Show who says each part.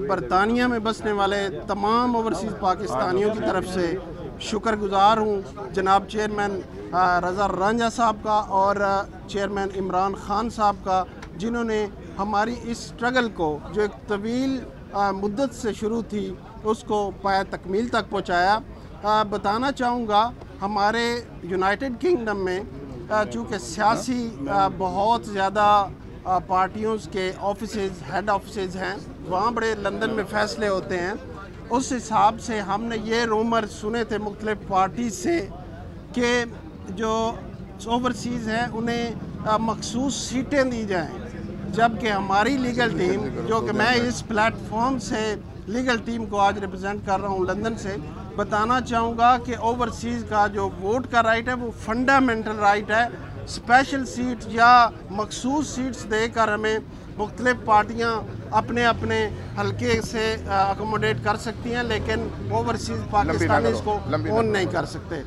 Speaker 1: बरतानिया में बसने वाले तमाम ओवरसीज़ पाकिस्तानियों की तरफ से शुक्रगुज़ार हूँ जनाब चेयरमैन रज़ा रांझा साहब का और चेयरमैन इमरान ख़ान साहब का, जिन्होंने हमारी इस स्ट्रगल को जो एक तवील मुद्दत से शुरू थी उसको पाया तकमील तक पहुँचाया। बताना चाहूँगा हमारे यूनाइटेड किंगडम में चूँकि सियासी बहुत ज़्यादा पार्टियों के ऑफिसेज़ हेड ऑफिसेज़ हैं, वहाँ बड़े लंदन में फ़ैसले होते हैं। उस हिसाब से हमने ये रूमर सुने थे मुख्तलिफ पार्टी से कि जो ओवरसीज़ हैं उन्हें मखसूस सीटें दी जाएँ, जबकि हमारी लीगल टीम, जो कि मैं इस प्लेटफॉर्म से लीगल टीम को आज रिप्रेजेंट कर रहा हूँ लंदन से, बताना चाहूँगा कि ओवरसीज़ का जो वोट का राइट है वो फंडामेंटल राइट है। स्पेशल सीट या मखसूस सीट्स देकर हमें मुख्तलिफ पार्टियाँ अपने अपने हल्के से अकोमोडेट कर सकती हैं, लेकिन ओवरसीज़ पाकिस्तानी इसको ओन नहीं कर सकते।